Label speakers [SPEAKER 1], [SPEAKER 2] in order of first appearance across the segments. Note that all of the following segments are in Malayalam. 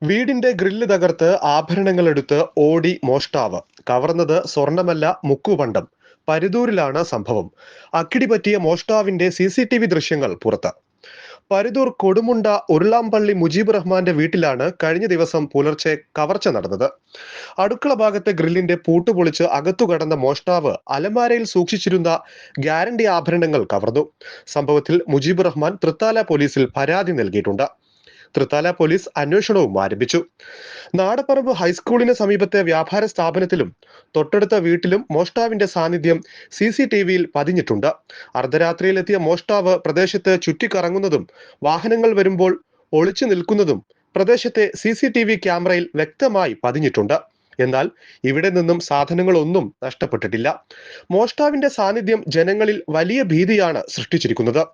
[SPEAKER 1] വീടിന്റെ ഗ്രില്ല് തകർത്ത് ആഭരണങ്ങളെടുത്ത് ഓടി മോഷ്ടാവ്. കവർന്നത് സ്വർണമല്ല, മുക്കുപണ്ടം. പരുതൂരിലാണ് സംഭവം. അക്കിടി പറ്റിയ മോഷ്ടാവിന്റെ CCTV ദൃശ്യങ്ങൾ പുറത്ത്. പരുതൂർ കൊടുമുണ്ട ഉരുളാമ്പള്ളി മുജീബ് റഹ്മാന്റെ വീട്ടിലാണ് കഴിഞ്ഞ ദിവസം പുലർച്ചെ കവർച്ച നടന്നത്. അടുക്കള ഭാഗത്തെ ഗ്രില്ലിന്റെ പൂട്ട് പൊളിച്ച് അകത്തു കടന്ന മോഷ്ടാവ് അലമാരയിൽ സൂക്ഷിച്ചിരുന്ന ഗ്യാരണ്ടി ആഭരണങ്ങൾ കവർന്നു. സംഭവത്തിൽ മുജീബ് റഹ്മാൻ തൃത്താല പോലീസിൽ പരാതി നൽകിയിട്ടുണ്ട്. തൃത്താല പോലീസ് അന്വേഷണവും ആരംഭിച്ചു. നാടപ്പറമ്പ് ഹൈസ്കൂളിന് സമീപത്തെ വ്യാപാര സ്ഥാപനത്തിലും തൊട്ടടുത്ത വീട്ടിലും മോഷ്ടാവിന്റെ സാന്നിധ്യം CCTVയിൽ പതിഞ്ഞിട്ടുണ്ട്. അർദ്ധരാത്രിയിലെത്തിയ മോഷ്ടാവ് പ്രദേശത്ത് ചുറ്റിക്കറങ്ങുന്നതും വാഹനങ്ങൾ വരുമ്പോൾ ഒളിച്ചു നിൽക്കുന്നതും പ്രദേശത്തെ CCTV ക്യാമറയിൽ വ്യക്തമായി പതിഞ്ഞിട്ടുണ്ട്. എന്നാൽ ഇവിടെ നിന്നും സാധനങ്ങളൊന്നും നഷ്ടപ്പെട്ടിട്ടില്ല. മോഷ്ടാവിന്റെ സാന്നിധ്യം ജനങ്ങളിൽ വലിയ ഭീതിയാണ് സൃഷ്ടിച്ചിരിക്കുന്നത്.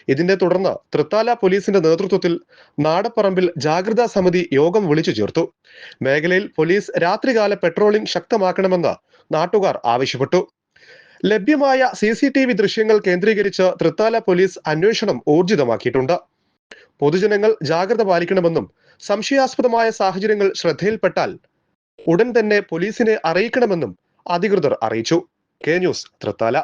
[SPEAKER 1] ഇതിനെ തുടർന്ന് തൃത്താല പോലീസിന്റെ നേതൃത്വത്തിൽ നാടപ്പറമ്പിൽ ജാഗ്രതാ സമിതി യോഗം വിളിച്ചു ചേർത്തു. മേഖലയിൽ പോലീസ് രാത്രികാല പെട്രോളിംഗ് ശക്തമാക്കണമെന്ന് നാട്ടുകാർ ആവശ്യപ്പെട്ടു. ലഭ്യമായ CCTV ദൃശ്യങ്ങൾ കേന്ദ്രീകരിച്ച് തൃത്താല പോലീസ് അന്വേഷണം ഊർജിതമാക്കിയിട്ടുണ്ട്. പൊതുജനങ്ങൾ ജാഗ്രത പാലിക്കണമെന്നും സംശയാസ്പദമായ സാഹചര്യങ്ങൾ ശ്രദ്ധയിൽപ്പെട്ടാൽ ഉടൻ തന്നെ പോലീസിനെ അറിയിക്കണമെന്നും അധികൃതർ അറിയിച്ചു. K News, Thrithala.